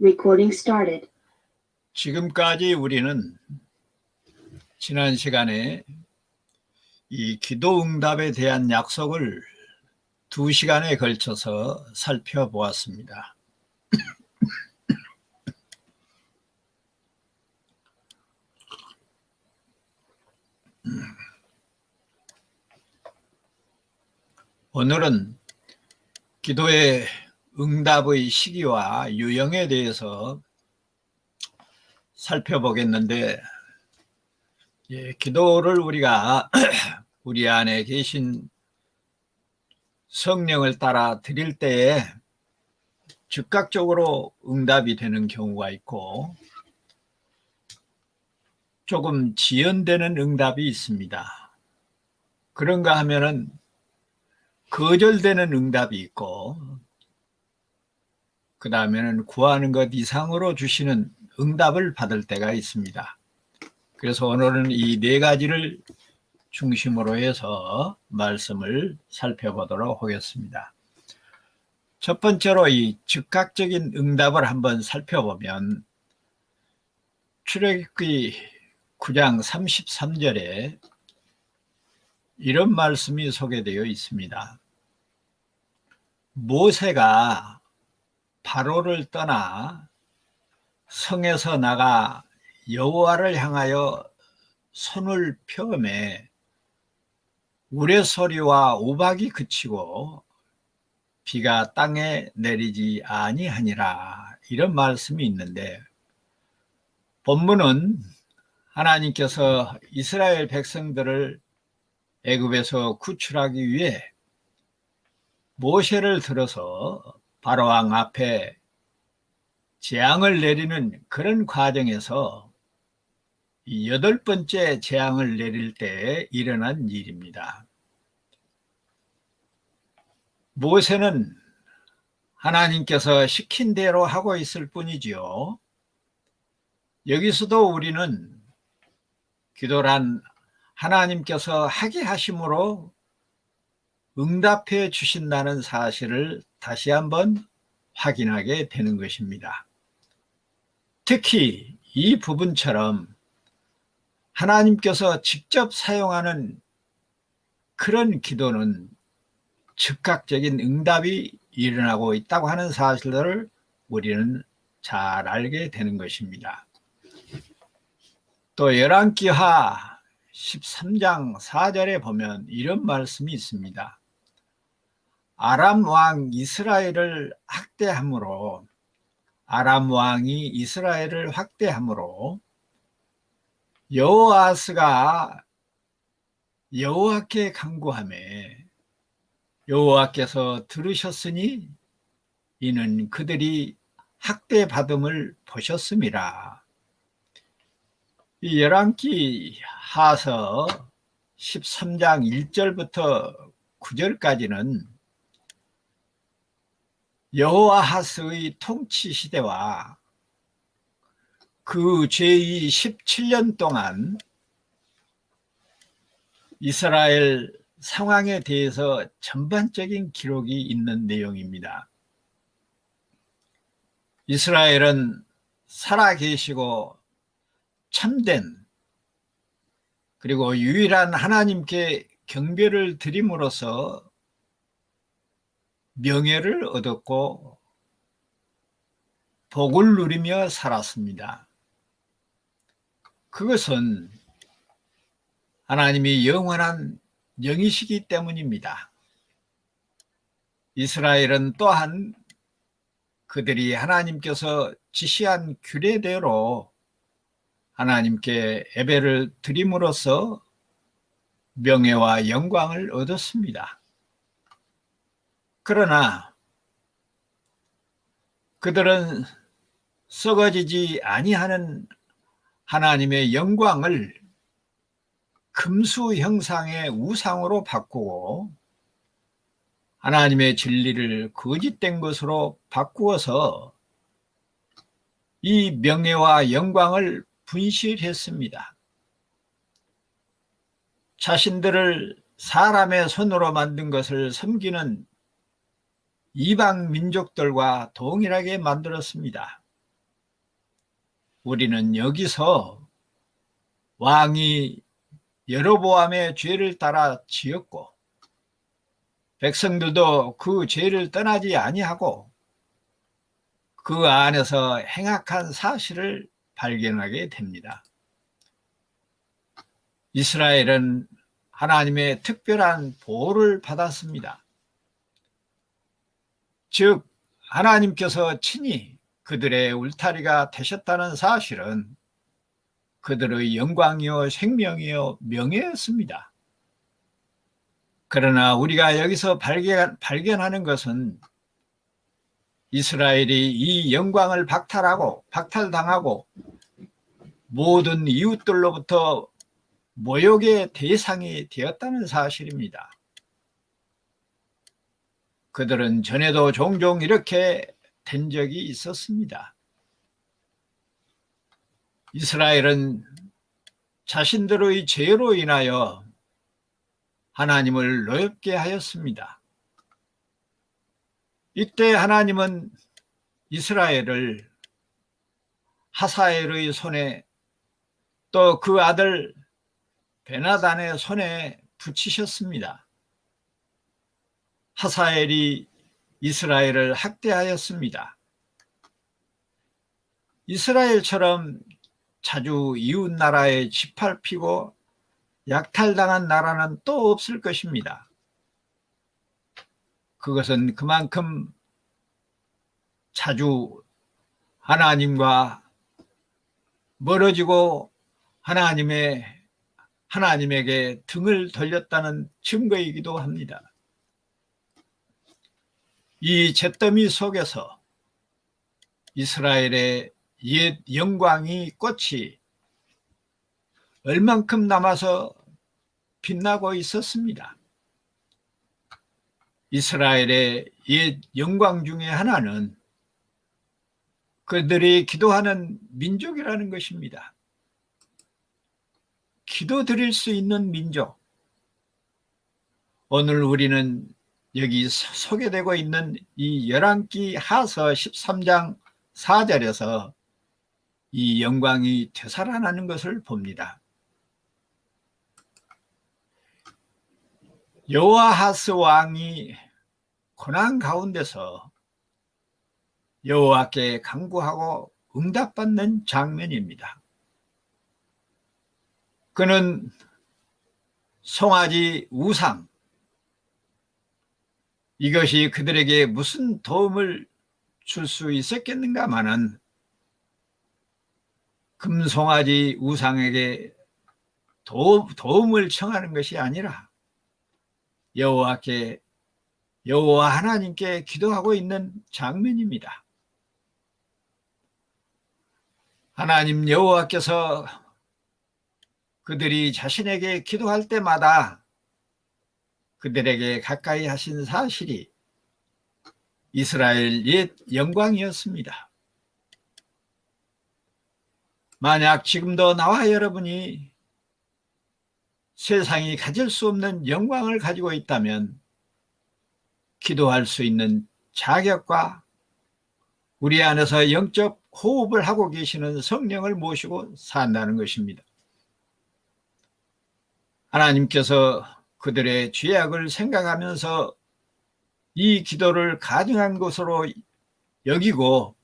Recording started. 지금까지 우리는 지난 시간에 이 기도 응답에 대한 약속을 2시간에 걸쳐서 살펴보았습니다. 오늘은 기도의 응답의 시기와 유형에 대해서 살펴보겠는데, 기도를 우리가 우리 안에 계신 성령을 따라 드릴 때에 즉각적으로 응답이 되는 경우가 있고, 조금 지연되는 응답이 있습니다. 그런가 하면은 거절되는 응답이 있고, 그 다음에는 구하는 것 이상으로 주시는 응답을 받을 때가 있습니다. 그래서 오늘은 이 4가지를 중심으로 해서 말씀을 살펴보도록 하겠습니다. 첫 번째로 이 즉각적인 응답을 한번 살펴보면 출애굽기 9장 33절에 이런 말씀이 소개되어 있습니다. 모세가 바로를 떠나 성에서 나가 여호와를 향하여 손을 펴매 우레소리와 우박이 그치고 비가 땅에 내리지 아니하니라, 이런 말씀이 있는데, 본문은 하나님께서 이스라엘 백성들을 애굽에서 구출하기 위해 모세를 들어서 바로왕 앞에 재앙을 내리는 그런 과정에서 8번째 재앙을 내릴 때 일어난 일입니다. 모세는 하나님께서 시킨 대로 하고 있을 뿐이지요. 여기서도 우리는 기도란 하나님께서 하게 하심으로 응답해 주신다는 사실을 다시 한번 확인하게 되는 것입니다. 특히 이 부분처럼 하나님께서 직접 사용하는 그런 기도는 즉각적인 응답이 일어나고 있다고 하는 사실을 우리는 잘 알게 되는 것입니다. 또 열왕기하 13장 4절에 보면 이런 말씀이 있습니다. 아람 왕 이스라엘을 학대함으로, 아람 왕이 이스라엘을 학대함으로 여호아스가 여호와께 간구하매 여호와께서 들으셨으니 이는 그들이 학대받음을 보셨음이라. 이 열왕기하서 13장 1절부터 9절까지는 여호아하스의 통치 시대와 그 제2 17년 동안 이스라엘 상황에 대해서 전반적인 기록이 있는 내용입니다. 이스라엘은 살아계시고 참된, 그리고 유일한 하나님께 경배를 드림으로써 명예를 얻었고 복을 누리며 살았습니다. 그것은 하나님이 영원한 영이시기 때문입니다. 이스라엘은 또한 그들이 하나님께서 지시한 규례대로 하나님께 예배를 드림으로써 명예와 영광을 얻었습니다. 그러나 그들은 썩어지지 아니하는 하나님의 영광을 금수 형상의 우상으로 바꾸고 하나님의 진리를 거짓된 것으로 바꾸어서 이 명예와 영광을 분실했습니다. 자신들을 사람의 손으로 만든 것을 섬기는 이방 민족들과 동일하게 만들었습니다. 우리는 여기서 왕이 여로보암의 죄를 따라 지었고 백성들도 그 죄를 떠나지 아니하고 그 안에서 행악한 사실을 발견하게 됩니다. 이스라엘은 하나님의 특별한 보호를 받았습니다. 즉 하나님께서 친히 그들의 울타리가 되셨다는 사실은 그들의 영광이요 생명이요 명예였습니다. 그러나 우리가 여기서 발견하는 것은 이스라엘이 이 영광을 박탈당하고 모든 이웃들로부터 모욕의 대상이 되었다는 사실입니다. 그들은 전에도 종종 이렇게 된 적이 있었습니다. 이스라엘은 자신들의 죄로 인하여 하나님을 노엽게 하였습니다. 이때 하나님은 이스라엘을 하사엘의 손에 또 그 아들 베나단의 손에 붙이셨습니다. 하사엘이 이스라엘을 학대하였습니다. 이스라엘처럼 자주 이웃 나라에 짓밟히고 약탈당한 나라는 또 없을 것입니다. 그것은 그만큼 자주 하나님과 멀어지고 하나님에게 등을 돌렸다는 증거이기도 합니다. 이 잿더미 속에서 이스라엘의 옛 영광이 꽃이 얼만큼 남아서 빛나고 있었습니다. 이스라엘의 옛 영광 중에 하나는 그들이 기도하는 민족이라는 것입니다. 기도드릴 수 있는 민족. 오늘 우리는 여기 소개되고 있는 이 열왕기 하서 13장 4절에서 이 영광이 되살아나는 것을 봅니다. 여호아하스 왕이 고난 가운데서 여호와께 간구하고 응답받는 장면입니다. 그는 송아지 우상, 이것이 그들에게 무슨 도움을 줄 수 있었겠는가마는 금송아지 우상에게 도움을 청하는 것이 아니라 여호와 하나님께 기도하고 있는 장면입니다. 하나님 여호와께서 그들이 자신에게 기도할 때마다 그들에게 가까이 하신 사실이 이스라엘 옛 영광이었습니다. 만약 지금도 나와 여러분이 세상이 가질 수 없는 영광을 가지고 있다면 기도할 수 있는 자격과 우리 안에서 영적 호흡을 하고 계시는 성령을 모시고 산다는 것입니다. 하나님께서 그들의 죄악을 생각하면서 이 기도를 가증한 것으로 여기고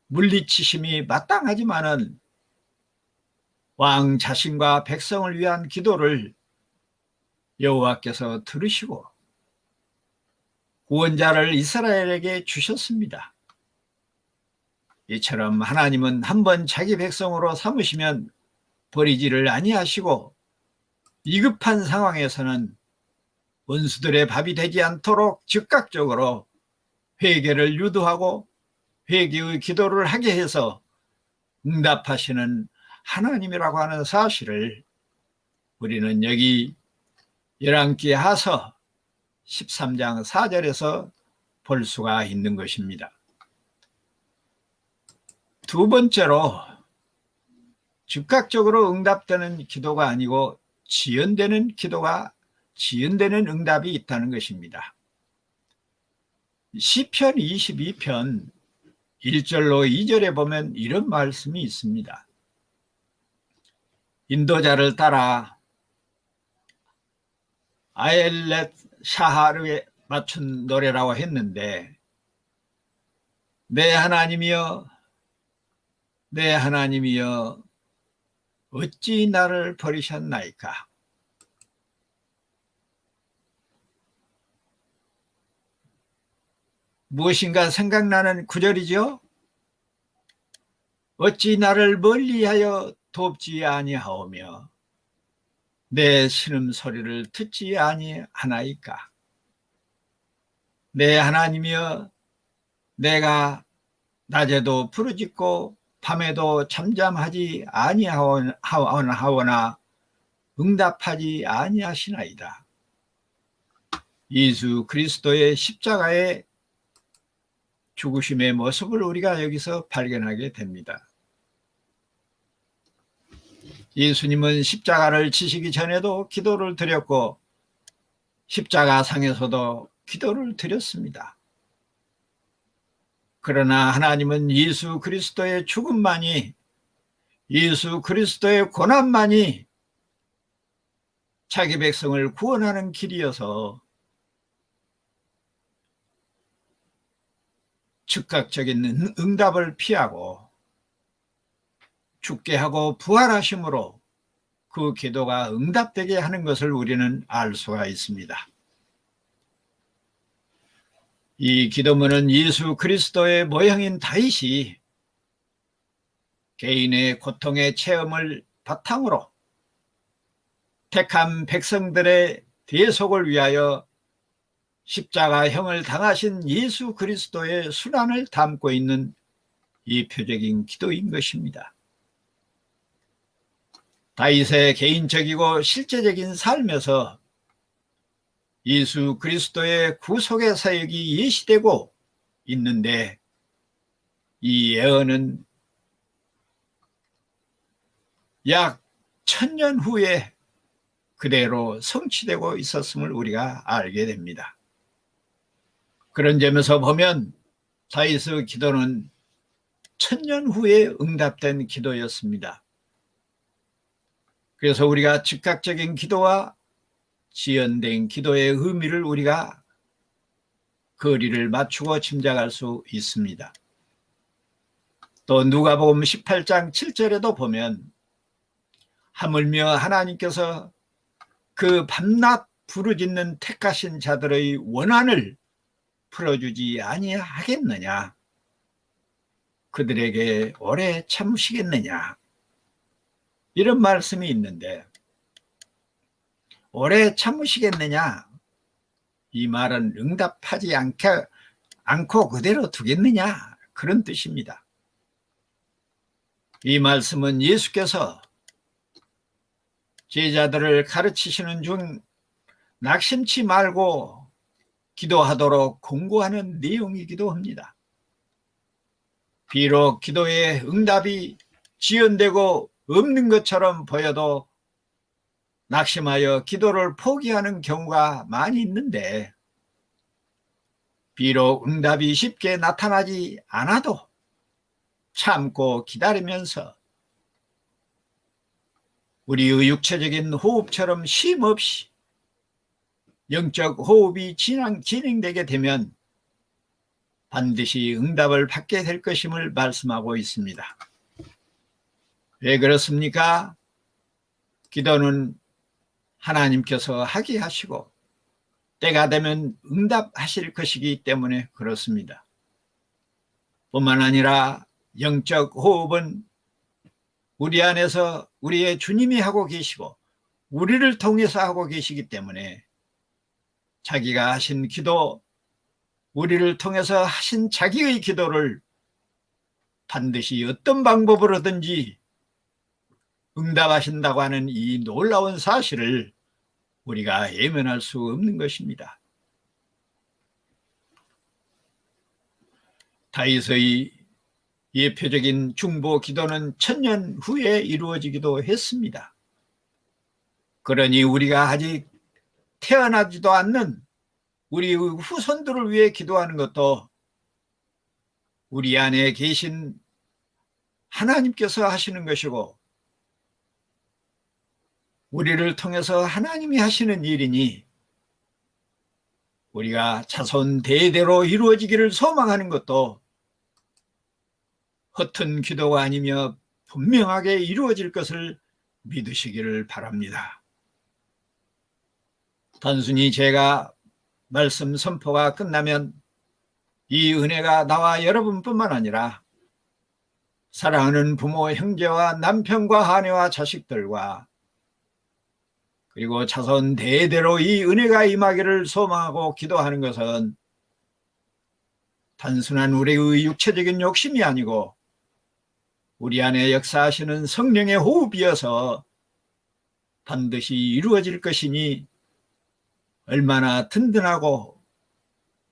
물리치심이 마땅하지만은 왕 자신과 백성을 위한 기도를 여호와께서 들으시고 구원자를 이스라엘에게 주셨습니다. 이처럼 하나님은 한번 자기 백성으로 삼으시면 버리지를 아니하시고 위급한 상황에서는 원수들의 밥이 되지 않도록 즉각적으로 회개를 유도하고 회개의 기도를 하게 해서 응답하시는 하나님이라고 하는 사실을 우리는 여기 열왕기 하서 13장 4절에서 볼 수가 있는 것입니다. 두 번째로 즉각적으로 응답되는 기도가 아니고 지연되는 응답이 있다는 것입니다. 시편 22편 1절로 2절에 보면 이런 말씀이 있습니다. 인도자를 따라 아엘렛 샤하르에 맞춘 노래라고 했는데, 내 하나님이여, 내 하나님이여, 어찌 나를 버리셨나이까. 무엇인가 생각나는 구절이죠. 어찌 나를 멀리하여 돕지 아니하오며 내 신음소리를 듣지 아니하나이까. 내 하나님이여, 내가 낮에도 부르짖고 밤에도 잠잠하지 아니하오나 응답하지 아니하시나이다. 예수 그리스도의 십자가의 죽으심의 모습을 우리가 여기서 발견하게 됩니다. 예수님은 십자가를 지시기 전에도 기도를 드렸고 십자가상에서도 기도를 드렸습니다. 그러나 하나님은 예수 그리스도의 죽음만이, 예수 그리스도의 고난만이 자기 백성을 구원하는 길이어서 즉각적인 응답을 피하고 죽게 하고 부활하심으로 그 기도가 응답되게 하는 것을 우리는 알 수가 있습니다. 이 기도문은 예수 그리스도의 모형인 다윗이 개인의 고통의 체험을 바탕으로 택한 백성들의 대속을 위하여 십자가형을 당하신 예수 그리스도의 순환을 담고 있는 대표적인 기도인 것입니다. 다윗의 개인적이고 실제적인 삶에서 예수 그리스도의 구속의 사역이 예시되고 있는데, 이 예언은 약 1000년 후에 그대로 성취되고 있었음을 우리가 알게 됩니다. 그런 점에서 보면 다윗의 기도는 1000년 후에 응답된 기도였습니다. 그래서 우리가 즉각적인 기도와 지연된 기도의 의미를 우리가 거리를 맞추고 짐작할 수 있습니다. 또 누가복음 18장 7절에도 보면 하물며 하나님께서 그 밤낮 부르짖는 택하신 자들의 원한을 풀어주지 아니하겠느냐, 그들에게 오래 참으시겠느냐, 이런 말씀이 있는데, 오래 참으시겠느냐, 이 말은 응답하지 않고 그대로 두겠느냐, 그런 뜻입니다. 이 말씀은 예수께서 제자들을 가르치시는 중 낙심치 말고 기도하도록 공고하는 내용이기도 합니다. 비록 기도의 응답이 지연되고 없는 것처럼 보여도 낙심하여 기도를 포기하는 경우가 많이 있는데, 비록 응답이 쉽게 나타나지 않아도 참고 기다리면서 우리의 육체적인 호흡처럼 쉼 없이 영적 호흡이 진행되게 되면 반드시 응답을 받게 될 것임을 말씀하고 있습니다. 왜 그렇습니까? 기도는 하나님께서 하게 하시고 때가 되면 응답하실 것이기 때문에 그렇습니다. 뿐만 아니라 영적 호흡은 우리 안에서 우리의 주님이 하고 계시고 우리를 통해서 하고 계시기 때문에 자기가 하신 기도, 우리를 통해서 하신 자기의 기도를 반드시 어떤 방법으로든지 응답하신다고 하는 이 놀라운 사실을 우리가 예면할 수 없는 것입니다. 다윗의 예표적인 중보 기도는 1000년 후에 이루어지기도 했습니다. 그러니 우리가 아직 태어나지도 않는 우리 후손들을 위해 기도하는 것도 우리 안에 계신 하나님께서 하시는 것이고 우리를 통해서 하나님이 하시는 일이니 우리가 자손 대대로 이루어지기를 소망하는 것도 허튼 기도가 아니며 분명하게 이루어질 것을 믿으시기를 바랍니다. 단순히 제가 말씀 선포가 끝나면 이 은혜가 나와 여러분뿐만 아니라 사랑하는 부모, 형제와 남편과 아내와 자식들과 그리고 자손 대대로 이 은혜가 임하기를 소망하고 기도하는 것은 단순한 우리의 육체적인 욕심이 아니고 우리 안에 역사하시는 성령의 호흡이어서 반드시 이루어질 것이니 얼마나 든든하고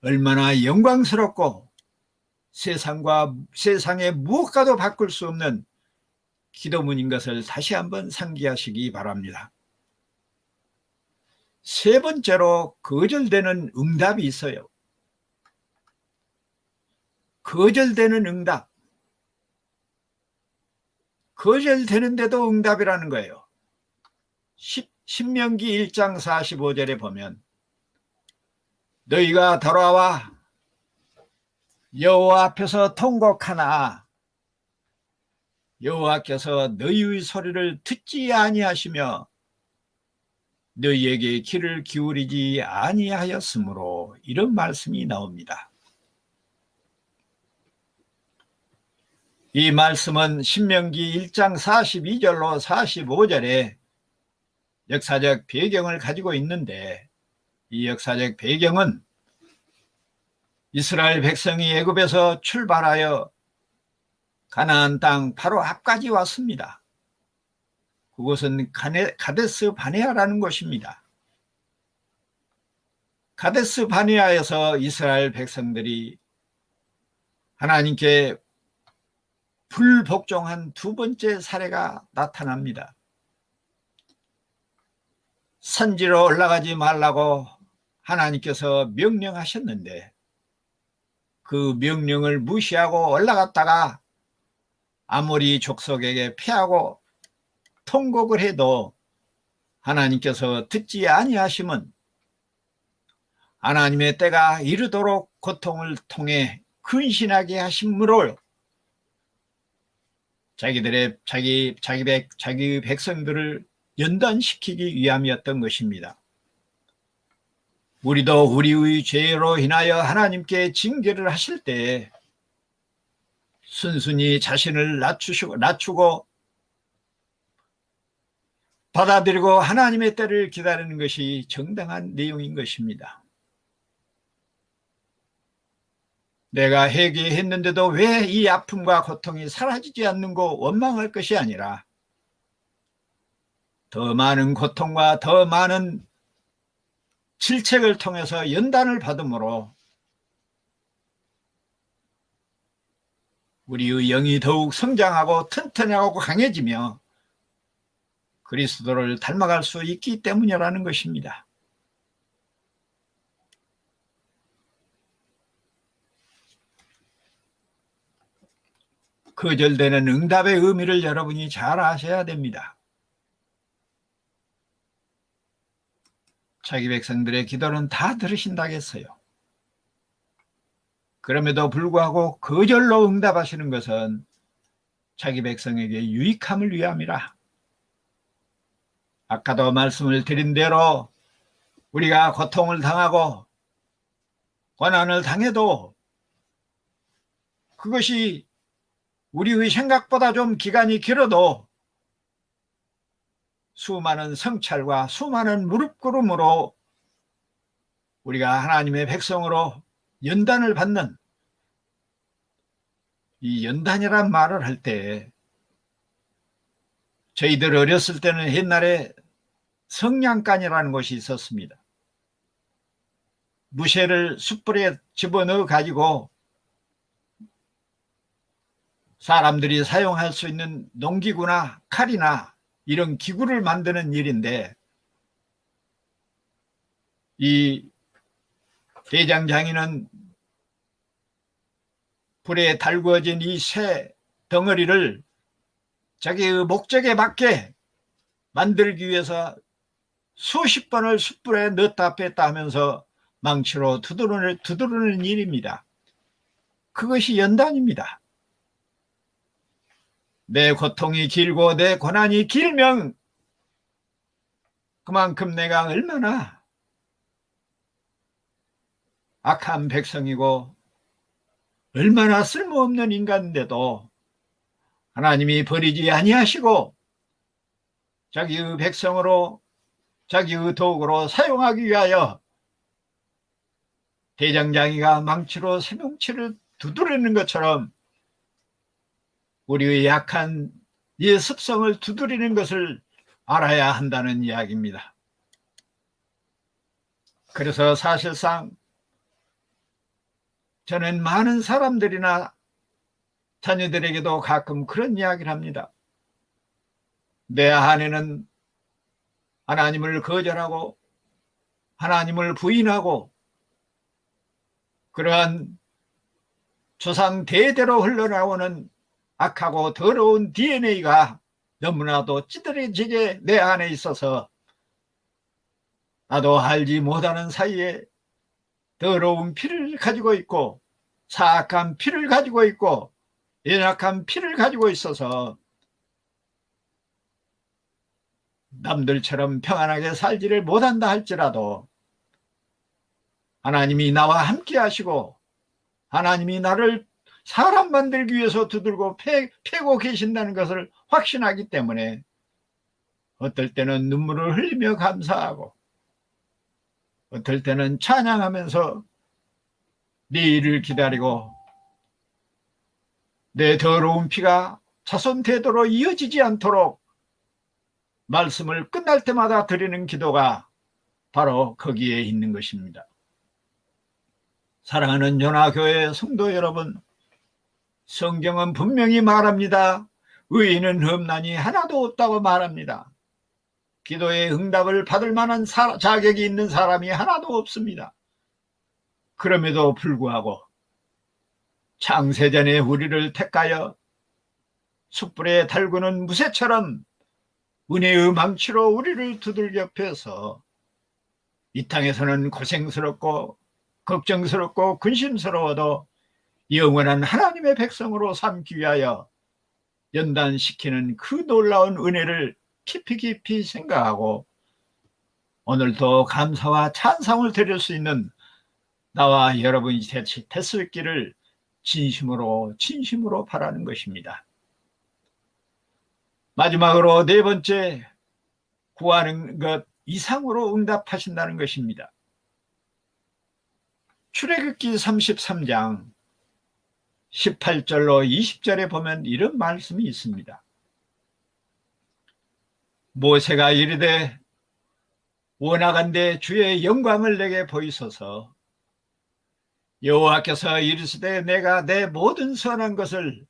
얼마나 영광스럽고 세상의 무엇과도 바꿀 수 없는 기도문인 것을 다시 한번 상기하시기 바랍니다. 세 번째로 거절되는 응답이 있어요. 거절되는 응답. 거절되는데도 응답이라는 거예요. 신명기 1장 45절에 보면 너희가 돌아와 여호와 앞에서 통곡하나 여호와께서 너희의 소리를 듣지 아니하시며 너희에게 귀를 기울이지 아니하였으므로 이런 말씀이 나옵니다. 이 말씀은 신명기 1장 42절로 45절에 역사적 배경을 가지고 있는데 이 역사적 배경은 이스라엘 백성이 애굽에서 출발하여 가나안 땅 바로 앞까지 왔습니다. 그곳은 가데스 바네아라는 곳입니다. 가데스 바네아에서 이스라엘 백성들이 하나님께 불복종한 두 번째 사례가 나타납니다. 산지로 올라가지 말라고 하나님께서 명령하셨는데 그 명령을 무시하고 올라갔다가 아모리 족속에게 패하고 통곡을 해도 하나님께서 듣지 아니하시면 하나님의 때가 이르도록 고통을 통해 근신하게 하심으로 자기 백성들을 연단시키기 위함이었던 것입니다. 우리도 우리의 죄로 인하여 하나님께 징계를 하실 때 순순히 자신을 낮추고 받아들이고 하나님의 때를 기다리는 것이 정당한 내용인 것입니다. 내가 회개했는데도 왜 이 아픔과 고통이 사라지지 않는고 원망할 것이 아니라 더 많은 고통과 더 많은 질책을 통해서 연단을 받음으로 우리의 영이 더욱 성장하고 튼튼하고 강해지며 그리스도를 닮아갈 수 있기 때문이라는 것입니다. 거절되는 응답의 의미를 여러분이 잘 아셔야 됩니다. 자기 백성들의 기도는 다 들으신다겠어요. 그럼에도 불구하고 거절로 응답하시는 것은 자기 백성에게 유익함을 위함이라. 아까도 말씀을 드린 대로 우리가 고통을 당하고 고난을 당해도 그것이 우리의 생각보다 좀 기간이 길어도 수많은 성찰과 수많은 무릎꿇음으로 우리가 하나님의 백성으로 연단을 받는 이 연단이란 말을 할 때 저희들 어렸을 때는 옛날에 성냥간이라는 것이 있었습니다. 무쇠를 숯불에 집어넣어 가지고 사람들이 사용할 수 있는 농기구나 칼이나 이런 기구를 만드는 일인데 이 대장장이는 불에 달구어진 이 새 덩어리를 자기의 목적에 맞게 만들기 위해서 수십 번을 숯불에 넣었다 뺐다 하면서 망치로 두드르는 일입니다. 그것이 연단입니다. 내 고통이 길고 내 고난이 길면 그만큼 내가 얼마나 악한 백성이고 얼마나 쓸모없는 인간인데도 하나님이 버리지 아니하시고 자기의 백성으로 자기의 도구로 사용하기 위하여 대장장이가 망치로 새뭉치를 두드리는 것처럼 우리의 약한 이 습성을 두드리는 것을 알아야 한다는 이야기입니다. 그래서 사실상 저는 많은 사람들이나 자녀들에게도 가끔 그런 이야기를 합니다. 내 아내는 하나님을 거절하고 하나님을 부인하고 그러한 조상 대대로 흘러나오는 악하고 더러운 DNA가 너무나도 찌들어지게 내 안에 있어서 나도 알지 못하는 사이에 더러운 피를 가지고 있고 사악한 피를 가지고 있고 연약한 피를 가지고 있어서 남들처럼 평안하게 살지를 못한다 할지라도 하나님이 나와 함께 하시고 하나님이 나를 사람 만들기 위해서 두들고 패고 계신다는 것을 확신하기 때문에 어떨 때는 눈물을 흘리며 감사하고 어떨 때는 찬양하면서 내일을 기다리고 내 더러운 피가 자손 대대로 이어지지 않도록 말씀을 끝날 때마다 드리는 기도가 바로 거기에 있는 것입니다. 사랑하는 연화교회 성도 여러분, 성경은 분명히 말합니다. 의인은 흠난이 하나도 없다고 말합니다. 기도의 응답을 받을 만한 자격이 있는 사람이 하나도 없습니다. 그럼에도 불구하고 창세전에 우리를 택하여 숯불에 달구는 무쇠처럼 은혜의 망치로 우리를 두들겨 패서 이 땅에서는 고생스럽고 걱정스럽고 근심스러워도 영원한 하나님의 백성으로 삼기 위하여 연단시키는 그 놀라운 은혜를 깊이 생각하고 오늘도 감사와 찬송을 드릴 수 있는 나와 여러분이 됐을기를 진심으로 바라는 것입니다. 마지막으로 네 번째, 구하는 것 이상으로 응답하신다는 것입니다. 출애굽기 33장 18절로 20절에 보면 이런 말씀이 있습니다. 모세가 이르되 원하건대 주의 영광을 내게 보이소서. 여호와께서 이르시되 내가 내 모든 선한 것을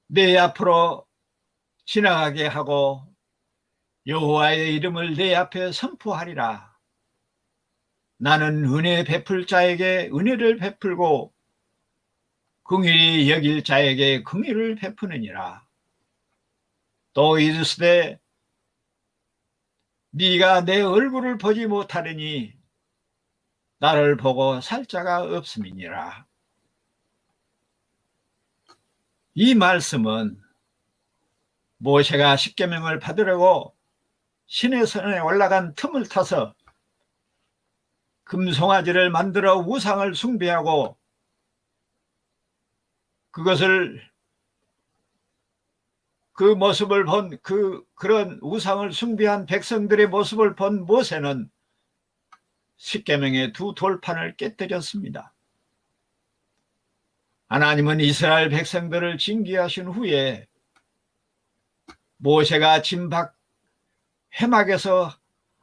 내 앞으로 지나가게 하고 여호와의 이름을 내 앞에 선포하리라. 나는 은혜 베풀 자에게 은혜를 베풀고 긍휼히 여길 자에게 긍휼을 베푸느니라. 또 이르시되 네가 내 얼굴을 보지 못하리니 나를 보고 살 자가 없음이니라. 이 말씀은 모세가 십계명을 받으려고 시내산에 올라간 틈을 타서 금송아지를 만들어 우상을 숭배하고 그 모습을 본 그런 우상을 숭배한 백성들의 모습을 본 모세는 십계명의 두 돌판을 깨뜨렸습니다. 하나님은 이스라엘 백성들을 징계하신 후에 모세가 진박 해막에서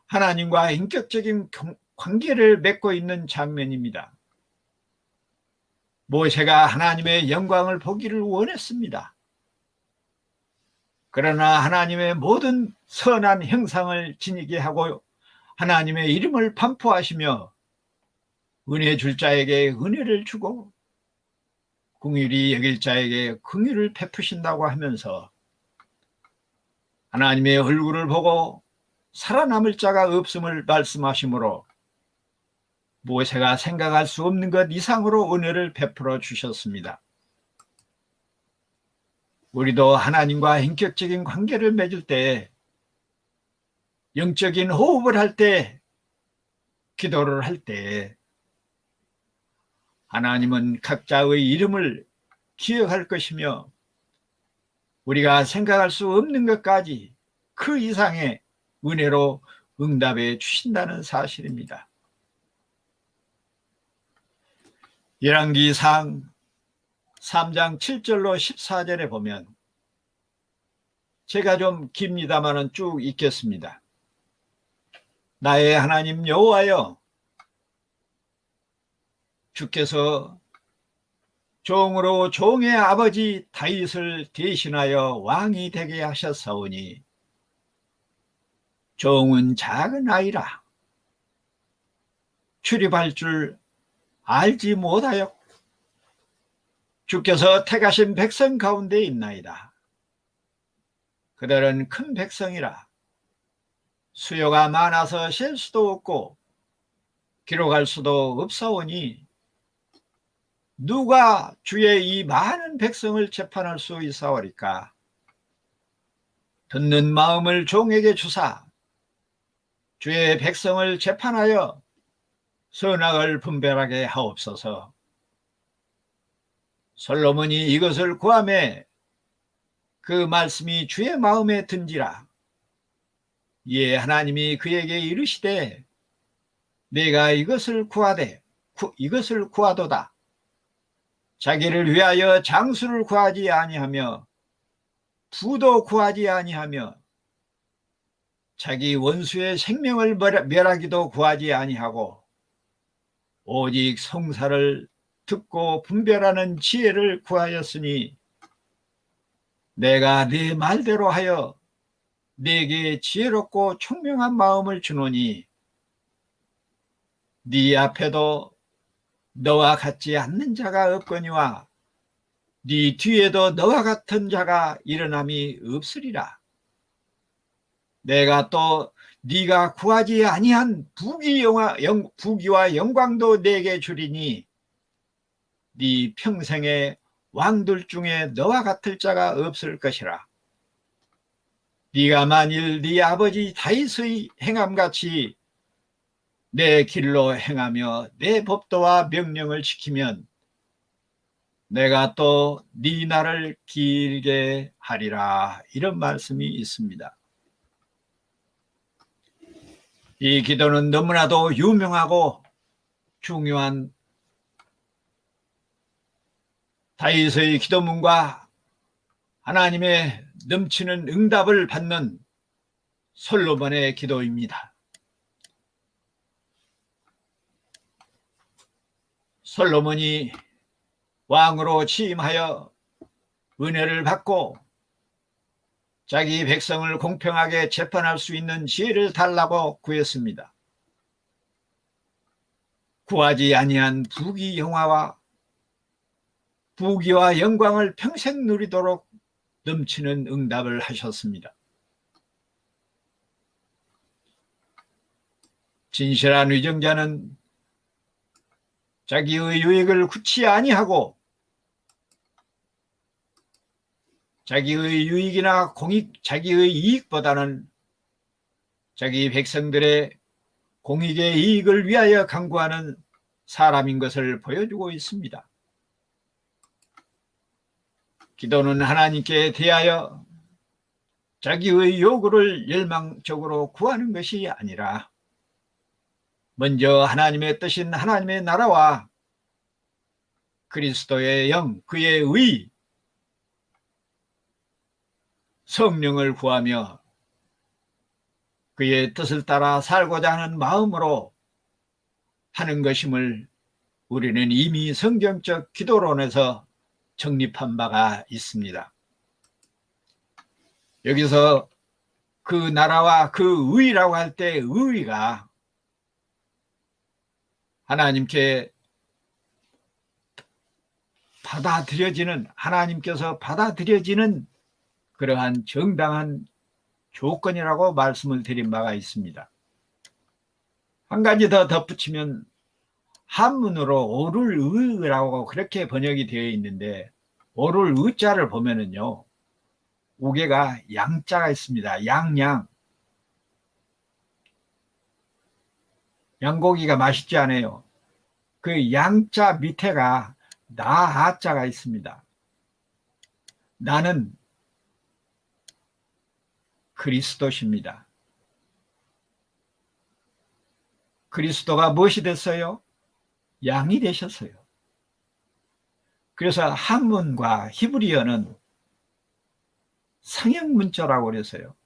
하나님과 인격적인 관계를 맺고 있는 장면입니다. 모세가 하나님의 영광을 보기를 원했습니다. 그러나 하나님의 모든 선한 형상을 지니게 하고 하나님의 이름을 반포하시며 은혜 줄 자에게 은혜를 주고 긍휼히 여길 자에게 긍휼을 베푸신다고 하면서 하나님의 얼굴을 보고 살아남을 자가 없음을 말씀하시므로 모세가 생각할 수 없는 것 이상으로 은혜를 베풀어 주셨습니다. 우리도 하나님과 인격적인 관계를 맺을 때, 영적인 호흡을 할 때, 기도를 할 때 하나님은 각자의 이름을 기억할 것이며 우리가 생각할 수 없는 것까지 그 이상의 은혜로 응답해 주신다는 사실입니다. 열왕기상 3장 7절로 14절에 보면, 제가 좀 깁니다마는 쭉 읽겠습니다. 나의 하나님 여호와여, 주께서 종으로 종의 아버지 다윗을 대신하여 왕이 되게 하셨사오니 종은 작은 아이라 출입할 줄 알지 못하여 주께서 택하신 백성 가운데 있나이다. 그들은 큰 백성이라 수요가 많아서 셀 수도 없고 기록할 수도 없사오니 누가 주의 이 많은 백성을 재판할 수 있사오리까? 듣는 마음을 종에게 주사 주의 백성을 재판하여 선악을 분별하게 하옵소서. 솔로몬이 이것을 구하매 그 말씀이 주의 마음에 든지라. 이에 하나님이 그에게 이르시되 내가 이것을 구하도다. 자기를 위하여 장수를 구하지 아니하며 부도 구하지 아니하며 자기 원수의 생명을 멸하기도 구하지 아니하고 오직 성사를 듣고 분별하는 지혜를 구하였으니 내가 네 말대로 하여 네게 지혜롭고 총명한 마음을 주노니 네 앞에도 너와 같지 않는 자가 없거니와 네 뒤에도 너와 같은 자가 일어남이 없으리라. 내가 또 네가 구하지 아니한 부귀와 영광도 네게 주리니 네 평생에 왕들 중에 너와 같을 자가 없을 것이라. 네가 만일 네 아버지 다윗의 행함같이 내 길로 행하며 내 법도와 명령을 지키면 내가 또 네 날을 길게 하리라. 이런 말씀이 있습니다. 이 기도는 너무나도 유명하고 중요한 다윗의 기도문과 하나님의 넘치는 응답을 받는 솔로몬의 기도입니다. 솔로몬이 왕으로 취임하여 은혜를 받고 자기 백성을 공평하게 재판할 수 있는 지혜를 달라고 구했습니다. 구하지 아니한 부귀와 영광을 평생 누리도록 넘치는 응답을 하셨습니다. 진실한 위정자는 자기의 유익을 굳이 아니하고 자기의 유익이나 자기의 이익보다는 자기 백성들의 공익의 이익을 위하여 강구하는 사람인 것을 보여주고 있습니다. 기도는 하나님께 대하여 자기의 요구를 열망적으로 구하는 것이 아니라 먼저 하나님의 뜻인 하나님의 나라와 그리스도의 영, 그의 의, 성령을 구하며 그의 뜻을 따라 살고자 하는 마음으로 하는 것임을 우리는 이미 성경적 기도론에서 정립한 바가 있습니다. 여기서 그 나라와 그 의라고 할 때 의가 하나님께 받아들여지는, 하나님께서 받아들여지는 그러한 정당한 조건이라고 말씀을 드린 바가 있습니다. 한 가지 더 덧붙이면 한문으로 오를 의라고 그렇게 번역이 되어 있는데, 오를 의자를 보면은요, 우개가 양자가 있습니다. 양양. 양고기가 맛있지 않아요? 그 양자 밑에가 나아자가 있습니다. 나는 그리스도십니다. 그리스도가 무엇이 됐어요? 양이 되셨어요. 그래서 한문과 히브리어는 상형문자라고 그랬어요.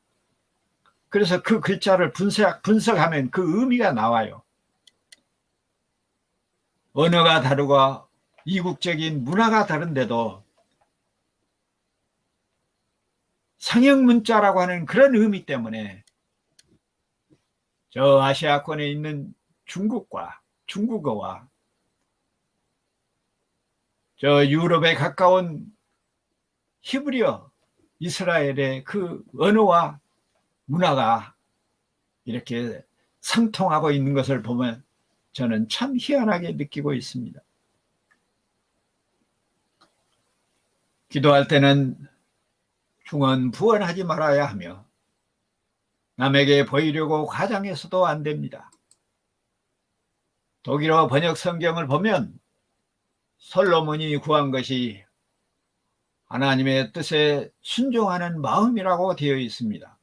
그래서 그 글자를 분석하면 그 의미가 나와요. 언어가 다르고 이국적인 문화가 다른데도 상형문자라고 하는 그런 의미 때문에 저 아시아권에 있는 중국어와 저 유럽에 가까운 히브리어, 이스라엘의 그 언어와 문화가 이렇게 상통하고 있는 것을 보면 저는 참 희한하게 느끼고 있습니다. 기도할 때는 중언부언하지 말아야 하며 남에게 보이려고 과장해서도 안 됩니다. 독일어 번역 성경을 보면 솔로몬이 구한 것이 하나님의 뜻에 순종하는 마음이라고 되어 있습니다.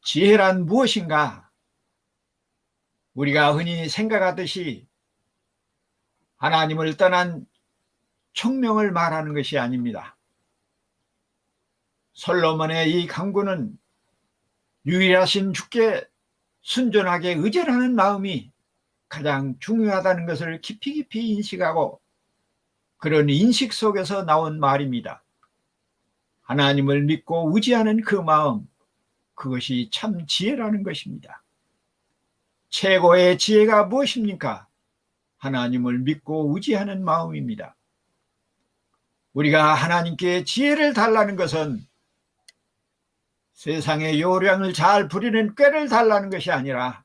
지혜란 무엇인가? 우리가 흔히 생각하듯이 하나님을 떠난 총명을 말하는 것이 아닙니다. 솔로몬의 이 강구는 유일하신 주께 순전하게 의존하는 마음이 가장 중요하다는 것을 깊이 인식하고 그런 인식 속에서 나온 말입니다. 하나님을 믿고 의지하는 그 마음, 그것이 참 지혜라는 것입니다. 최고의 지혜가 무엇입니까? 하나님을 믿고 의지하는 마음입니다. 우리가 하나님께 지혜를 달라는 것은 세상의 요량을 잘 부리는 꾀를 달라는 것이 아니라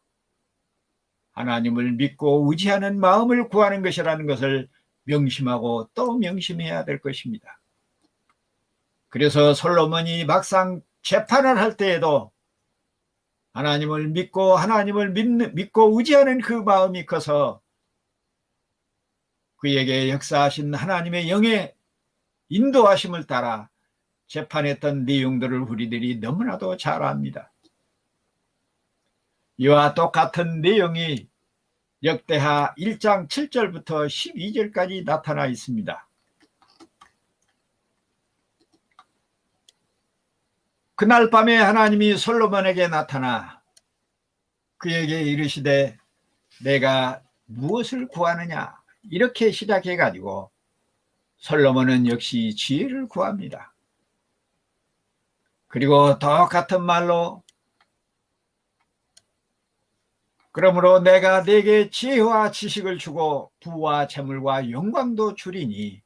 하나님을 믿고 의지하는 마음을 구하는 것이라는 것을 명심하고 또 명심해야 될 것입니다. 그래서 솔로몬이 막상 재판을 할 때에도 하나님을 믿고 의지하는 그 마음이 커서 그에게 역사하신 하나님의 영의 인도하심을 따라 재판했던 내용들을 우리들이 너무나도 잘 압니다. 이와 똑같은 내용이 역대하 1장 7절부터 12절까지 나타나 있습니다. 그날 밤에 하나님이 솔로몬에게 나타나 그에게 이르시되 내가 무엇을 구하느냐 이렇게 시작해가지고 솔로몬은 역시 지혜를 구합니다. 그리고 똑같은 말로 그러므로 내가 네게 지혜와 지식을 주고 부와 재물과 영광도 주리니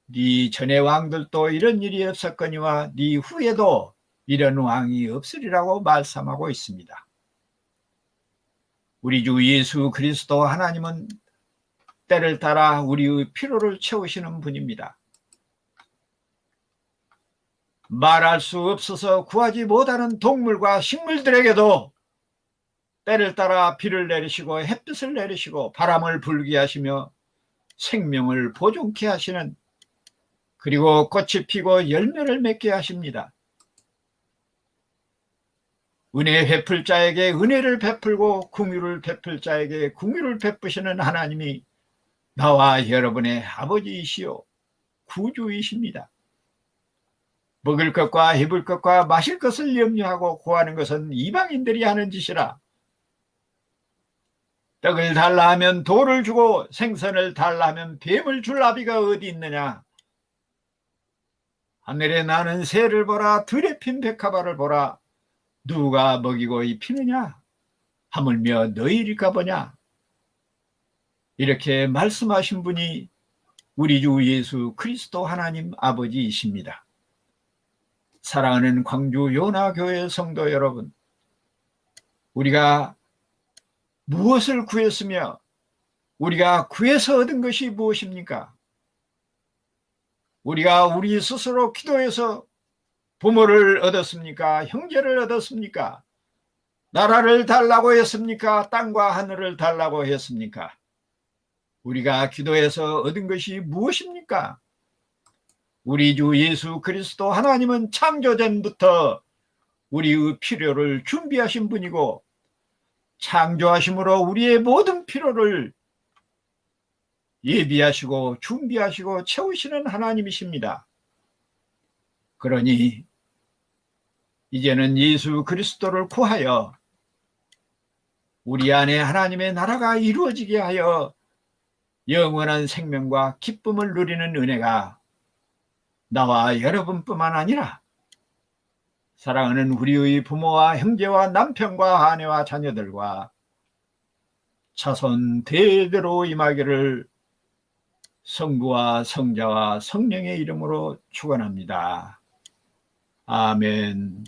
네 전의 왕들도 이런 일이 없었거니와 네 후에도 이런 왕이 없으리라고 말씀하고 있습니다. 우리 주 예수 그리스도 하나님은 때를 따라 우리의 필요를 채우시는 분입니다. 말할 수 없어서 구하지 못하는 동물과 식물들에게도 때를 따라 비를 내리시고 햇빛을 내리시고 바람을 불게 하시며 생명을 보존케 하시는, 그리고 꽃이 피고 열매를 맺게 하십니다. 은혜 베풀 자에게 은혜를 베풀고 긍휼을 베풀 자에게 긍휼을 베푸시는 하나님이 나와 여러분의 아버지이시요 구주이십니다. 먹을 것과 입을 것과 마실 것을 염려하고 구하는 것은 이방인들이 하는 짓이라. 떡을 달라 하면 돌을 주고 생선을 달라 하면 뱀을 줄 나비가 어디 있느냐. 하늘에 나는 새를 보라, 들에 핀 백합화를 보라. 누가 먹이고 입히느냐? 하물며 너희일까 보냐? 이렇게 말씀하신 분이 우리 주 예수 그리스도 하나님 아버지이십니다. 사랑하는 광주 요나교회 성도 여러분, 우리가 무엇을 구했으며 우리가 구해서 얻은 것이 무엇입니까? 우리가 우리 스스로 기도해서 부모를 얻었습니까? 형제를 얻었습니까? 나라를 달라고 했습니까? 땅과 하늘을 달라고 했습니까? 우리가 기도해서 얻은 것이 무엇입니까? 우리 주 예수 그리스도 하나님은 창조전부터 우리의 필요를 준비하신 분이고 창조하심으로 우리의 모든 필요를 예비하시고 준비하시고 채우시는 하나님이십니다. 그러니 이제는 예수 그리스도를 구하여 우리 안에 하나님의 나라가 이루어지게 하여 영원한 생명과 기쁨을 누리는 은혜가 나와 여러분뿐만 아니라 사랑하는 우리의 부모와 형제와 남편과 아내와 자녀들과 차선 대대로 임하기를 성부와 성자와 성령의 이름으로 축원합니다. 아멘.